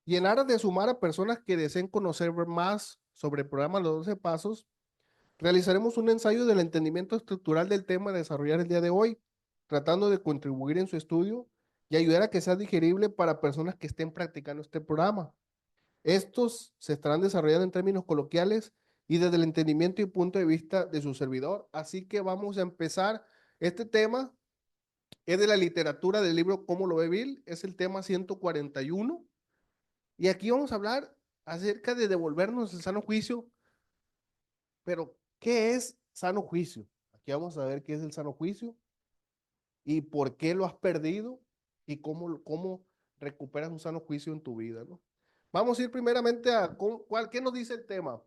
Y en aras de sumar a personas que deseen conocer más sobre el programa Los 12 Pasos, realizaremos un ensayo del entendimiento estructural del tema a desarrollar el día de hoy, tratando de contribuir en su estudio y ayudar a que sea digerible para personas que estén practicando este programa. Estos se estarán desarrollando en términos coloquiales y desde el entendimiento y punto de vista de su servidor. Así que vamos a empezar. Este tema es de la literatura del libro ¿Cómo lo ve Bill? Es el tema 141. Y aquí vamos a hablar acerca de devolvernos el sano juicio. Pero, ¿qué es sano juicio? Aquí vamos a ver qué es el sano juicio y por qué lo has perdido y cómo recuperas un sano juicio en tu vida, ¿no? Vamos a ir primeramente a qué nos dice el tema.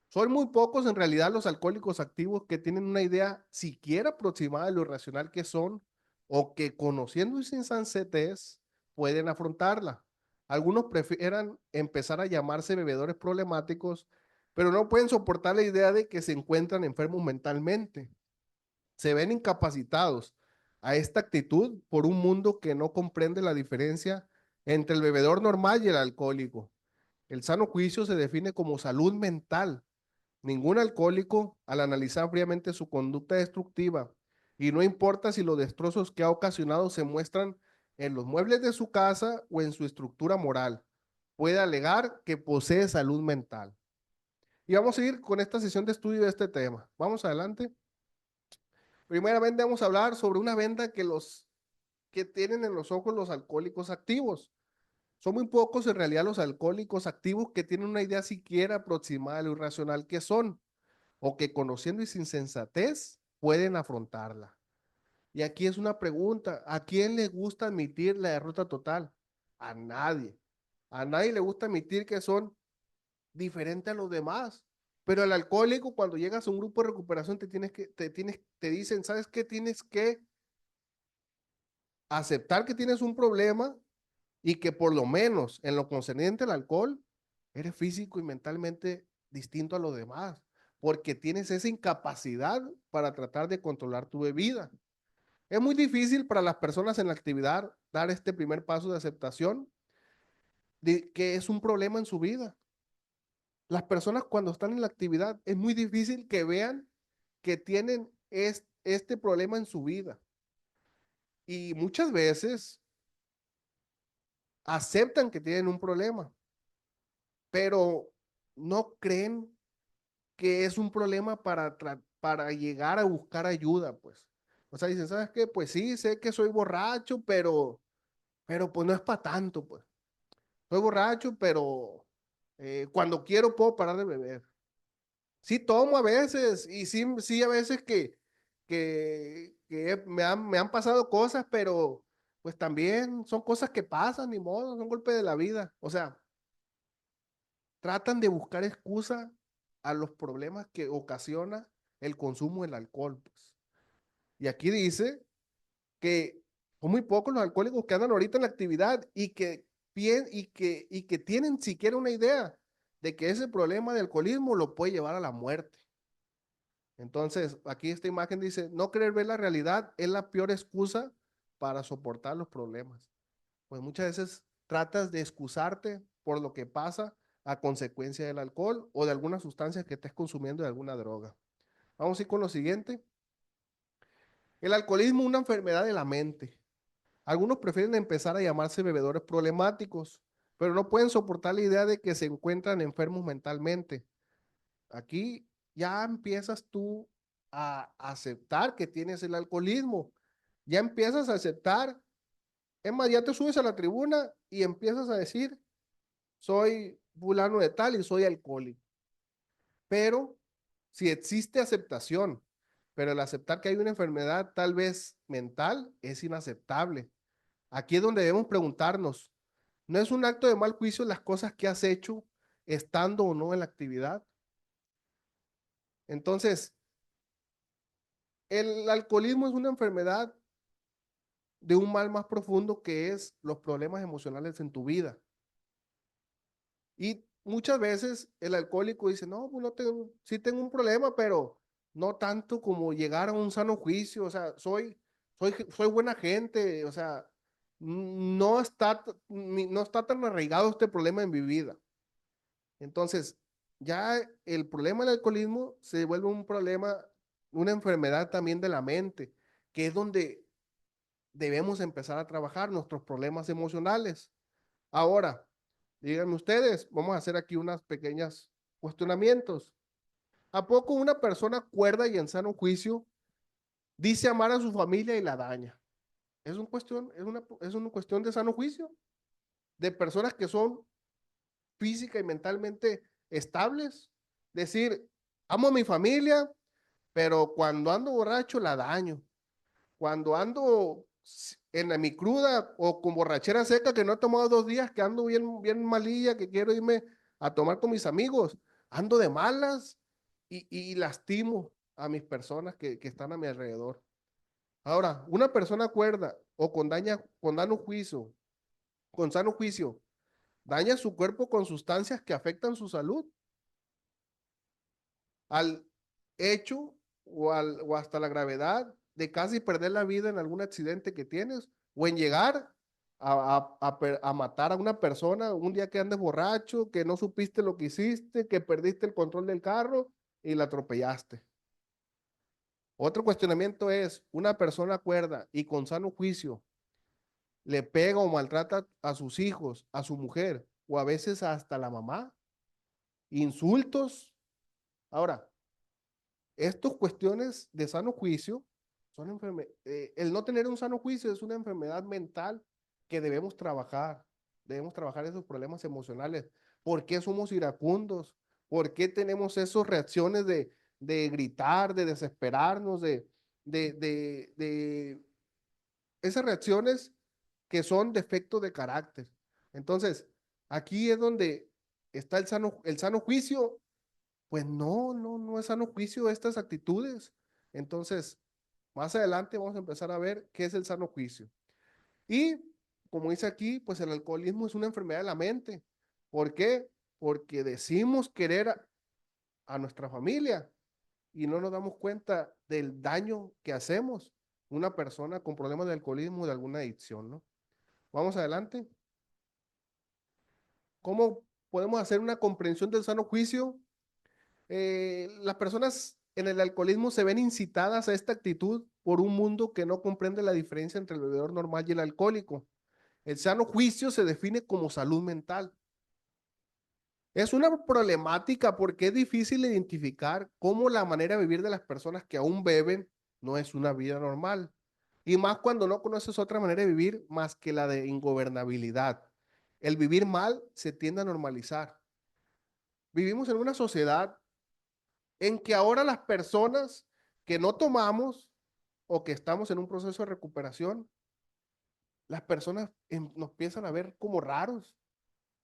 Son muy pocos en realidad los alcohólicos activos que tienen una idea siquiera aproximada de lo irracional que son o que conociendo su insensatez pueden afrontarla. Algunos prefieran empezar a llamarse bebedores problemáticos, pero no pueden soportar la idea de que se encuentran enfermos mentalmente. Se ven incapacitados a esta actitud por un mundo que no comprende la diferencia entre el bebedor normal y el alcohólico. El sano juicio se define como salud mental. Ningún alcohólico, al analizar fríamente su conducta destructiva, y no importa si los destrozos que ha ocasionado se muestran en los muebles de su casa o en su estructura moral, puede alegar que posee salud mental. Y vamos a seguir con esta sesión de estudio de este tema. Vamos adelante. Primeramente vamos a hablar sobre una venda que tienen en los ojos los alcohólicos activos. Son muy pocos en realidad los alcohólicos activos que tienen una idea siquiera aproximada de lo irracional que son o que conociendo y sin sensatez pueden afrontarla. Y aquí es una pregunta, ¿a quién le gusta admitir la derrota total? A nadie. A nadie le gusta admitir que son diferentes a los demás. Pero el alcohólico, cuando llegas a un grupo de recuperación, te dicen, ¿sabes qué? Tienes que aceptar que tienes un problema y que por lo menos en lo concerniente al alcohol, eres físico y mentalmente distinto a los demás, porque tienes esa incapacidad para tratar de controlar tu bebida. Es muy difícil para las personas en la actividad dar este primer paso de aceptación de que es un problema en su vida. Las personas cuando están en la actividad es muy difícil que vean que tienen este problema en su vida. Y muchas veces aceptan que tienen un problema, pero no creen que es un problema para llegar a buscar ayuda, pues. O sea, dicen, ¿sabes qué? Pues sí, sé que soy borracho, pero pues no es para tanto, pues. Soy borracho, pero cuando quiero puedo parar de beber. Sí tomo a veces, y sí, sí a veces que me han pasado cosas, pero pues también son cosas que pasan, ni modo, son golpes de la vida. O sea, tratan de buscar excusa a los problemas que ocasiona el consumo del alcohol, pues. Y aquí dice que son muy pocos los alcohólicos que andan ahorita en la actividad y que tienen siquiera una idea de que ese problema de alcoholismo lo puede llevar a la muerte. Entonces, aquí esta imagen dice, no querer ver la realidad es la peor excusa para soportar los problemas. Pues muchas veces tratas de excusarte por lo que pasa a consecuencia del alcohol o de alguna sustancia que estés consumiendo de alguna droga. Vamos a ir con lo siguiente. El alcoholismo es una enfermedad de la mente. Algunos prefieren empezar a llamarse bebedores problemáticos, pero no pueden soportar la idea de que se encuentran enfermos mentalmente. Aquí ya empiezas tú a aceptar que tienes el alcoholismo. Ya empiezas a aceptar. Es más, ya te subes a la tribuna y empiezas a decir, soy fulano de tal y soy alcohólico. Pero si existe aceptación, pero el aceptar que hay una enfermedad tal vez mental es inaceptable. Aquí es donde debemos preguntarnos, ¿no es un acto de mal juicio las cosas que has hecho estando o no en la actividad? Entonces, el alcoholismo es una enfermedad de un mal más profundo que es los problemas emocionales en tu vida. Y muchas veces el alcohólico dice, no, pues no tengo, sí tengo un problema, pero no tanto como llegar a un sano juicio, o sea, soy buena gente, o sea, no está tan arraigado este problema en mi vida. Entonces, ya el problema del alcoholismo se vuelve un problema, una enfermedad también de la mente, que es donde debemos empezar a trabajar nuestros problemas emocionales. Ahora, díganme ustedes, vamos a hacer aquí unas pequeñas cuestionamientos. ¿A poco una persona cuerda y en sano juicio dice amar a su familia y la daña? Es una cuestión de sano juicio, de personas que son física y mentalmente estables. Decir, amo a mi familia, pero cuando ando borracho la daño. Cuando ando en mi cruda o con borrachera seca que no he tomado 2 días, que ando bien, bien malilla, que quiero irme a tomar con mis amigos, ando de malas y lastimo a mis personas que están a mi alrededor. Ahora, una persona cuerda o con sano juicio, daña su cuerpo con sustancias que afectan su salud, al hecho o hasta la gravedad de casi perder la vida en algún accidente que tienes o en llegar a matar a una persona un día que andes borracho, que no supiste lo que hiciste, que perdiste el control del carro y la atropellaste. Otro cuestionamiento es, una persona cuerda y con sano juicio le pega o maltrata a sus hijos, a su mujer o a veces hasta la mamá, insultos. Ahora, estas cuestiones de sano juicio el no tener un sano juicio es una enfermedad mental que debemos trabajar esos problemas emocionales. ¿Por qué somos iracundos? ¿Por qué tenemos esas reacciones de gritar, de desesperarnos, de esas reacciones que son defectos de carácter? Entonces, aquí es donde está el sano juicio. Pues no es sano juicio estas actitudes. Entonces, más adelante vamos a empezar a ver qué es el sano juicio. Y como dice aquí, pues el alcoholismo es una enfermedad de la mente. ¿Por qué? Porque decimos querer a nuestra familia y no nos damos cuenta del daño que hacemos una persona con problemas de alcoholismo o de alguna adicción, ¿no? Vamos adelante. ¿Cómo podemos hacer una comprensión del sano juicio? Las personas en el alcoholismo se ven incitadas a esta actitud por un mundo que no comprende la diferencia entre el bebedor normal y el alcohólico. El sano juicio se define como salud mental. Es una problemática porque es difícil identificar cómo la manera de vivir de las personas que aún beben no es una vida normal. Y más cuando no conoces otra manera de vivir más que la de ingobernabilidad. El vivir mal se tiende a normalizar. Vivimos en una sociedad en que ahora las personas que no tomamos o que estamos en un proceso de recuperación, las personas nos empiezan a ver como raros,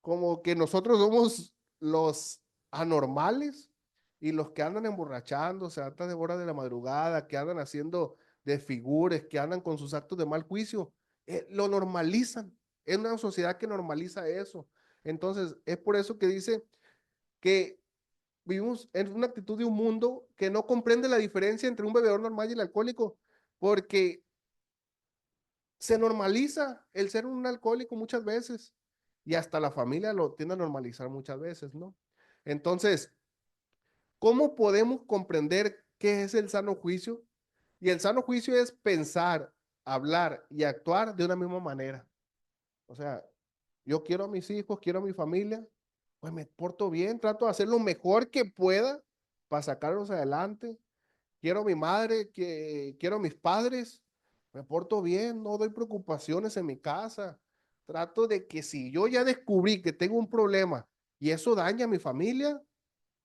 como que nosotros somos los anormales y los que andan emborrachándose hasta de hora de la madrugada, que andan haciendo desfigures, que andan con sus actos de mal juicio, lo normalizan. Es una sociedad que normaliza eso. Entonces, es por eso que dice que vivimos en una actitud de un mundo que no comprende la diferencia entre un bebedor normal y el alcohólico, porque se normaliza el ser un alcohólico muchas veces y hasta la familia lo tiende a normalizar muchas veces, ¿no? Entonces, ¿cómo podemos comprender qué es el sano juicio? Y el sano juicio es pensar, hablar y actuar de una misma manera. O sea, yo quiero a mis hijos, quiero a mi familia, pues me porto bien, trato de hacer lo mejor que pueda para sacarlos adelante. Quiero a mi madre, quiero a mis padres, me porto bien, no doy preocupaciones en mi casa. Trato de que si yo ya descubrí que tengo un problema y eso daña a mi familia,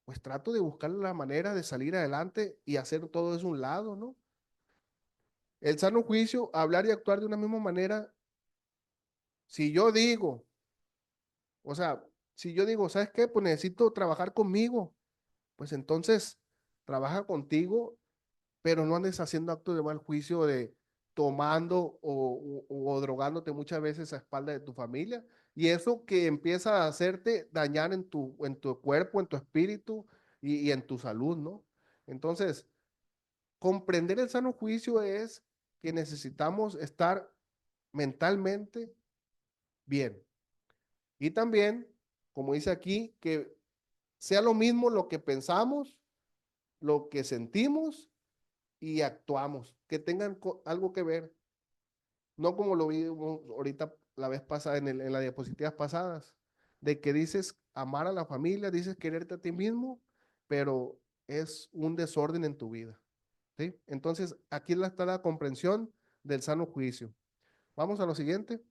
pues trato de buscar la manera de salir adelante y hacer todo eso a un lado, ¿no? El sano juicio, hablar y actuar de una misma manera. Si yo digo, o sea, si yo digo, ¿sabes qué? Pues necesito trabajar conmigo, pues entonces trabaja contigo, pero no andes haciendo actos de mal juicio de tomando o drogándote muchas veces a espalda de tu familia. Y eso que empieza a hacerte dañar en tu cuerpo, en tu espíritu y en tu salud, ¿no? Entonces, comprender el sano juicio es que necesitamos estar mentalmente bien. Y también, como dice aquí, que sea lo mismo lo que pensamos, lo que sentimos y actuamos, que tengan algo que ver, no como lo vimos ahorita la vez pasada en las diapositivas pasadas, de que dices amar a la familia, dices quererte a ti mismo, pero es un desorden en tu vida, ¿sí? Entonces, aquí está la comprensión del sano juicio. Vamos a lo siguiente.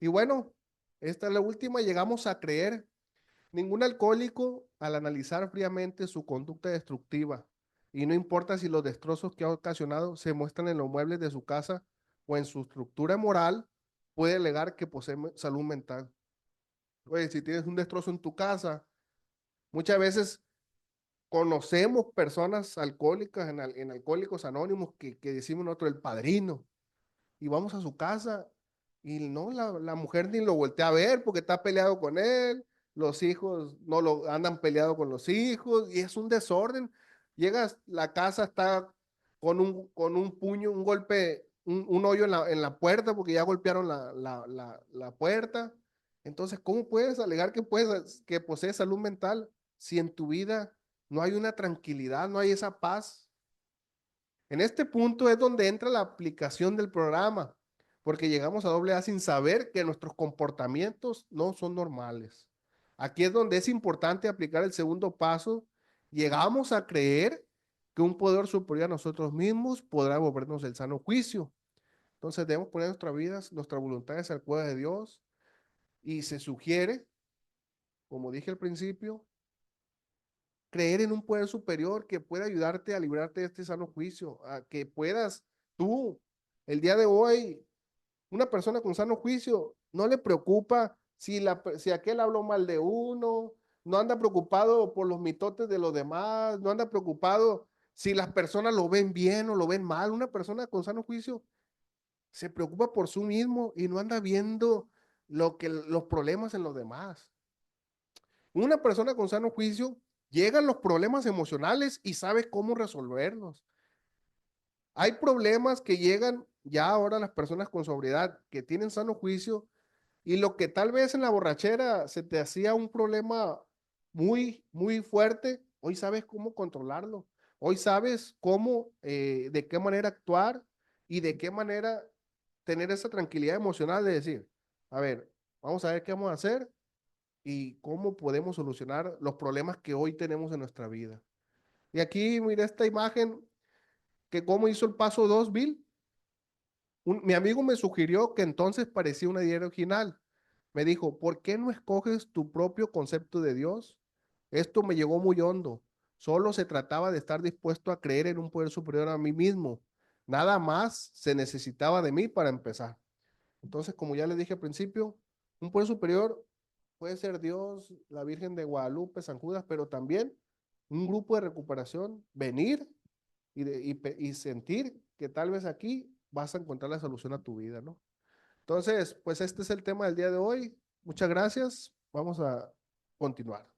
Y bueno, esta es la última, llegamos a creer. Ningún alcohólico, al analizar fríamente su conducta destructiva, y no importa si los destrozos que ha ocasionado se muestran en los muebles de su casa o en su estructura moral, puede alegar que posee salud mental. Oye, si tienes un destrozo en tu casa, muchas veces conocemos personas alcohólicas en Alcohólicos Anónimos que decimos nosotros el padrino, y vamos a su casa y no, la mujer ni lo voltea a ver porque está peleado con él, los hijos no lo andan peleado con los hijos y es un desorden. Llegas, la casa está con un puño, un golpe, un hoyo en la puerta porque ya golpearon la puerta. Entonces, ¿cómo puedes alegar que posees salud mental si en tu vida no hay una tranquilidad, no hay esa paz? En este punto es donde entra la aplicación del programa, porque llegamos a doble A sin saber que nuestros comportamientos no son normales. Aquí es donde es importante aplicar el segundo paso. Llegamos a creer que un poder superior a nosotros mismos podrá volvernos el sano juicio. Entonces debemos poner nuestras vidas, nuestras voluntades al cuidado de Dios y se sugiere, como dije al principio, creer en un poder superior que pueda ayudarte a librarte de este sano juicio, a que puedas tú, el día de hoy, una persona con sano juicio, no le preocupa si aquel habló mal de uno, no anda preocupado por los mitotes de los demás, no anda preocupado si las personas lo ven bien o lo ven mal. Una persona con sano juicio se preocupa por sí mismo y no anda viendo los problemas en los demás. Una persona con sano juicio llegan los problemas emocionales y sabe cómo resolverlos. Hay problemas que llegan ya ahora las personas con sobriedad que tienen sano juicio y lo que tal vez en la borrachera se te hacía un problema muy fuerte, hoy sabes cómo controlarlo. Hoy sabes cómo, de qué manera actuar y de qué manera tener esa tranquilidad emocional de decir, a ver, vamos a ver qué vamos a hacer y cómo podemos solucionar los problemas que hoy tenemos en nuestra vida. Y aquí mira esta imagen que cómo hizo el paso 2 Bill. Mi amigo me sugirió que entonces parecía una idea original. Me dijo, ¿por qué no escoges tu propio concepto de Dios? Esto me llegó muy hondo. Solo se trataba de estar dispuesto a creer en un poder superior a mí mismo. Nada más se necesitaba de mí para empezar. Entonces, como ya les dije al principio, un poder superior puede ser Dios, la Virgen de Guadalupe, San Judas, pero también un grupo de recuperación, venir y sentir que tal vez aquí vas a encontrar la solución a tu vida, ¿no? Entonces, pues este es el tema del día de hoy. Muchas gracias. Vamos a continuar.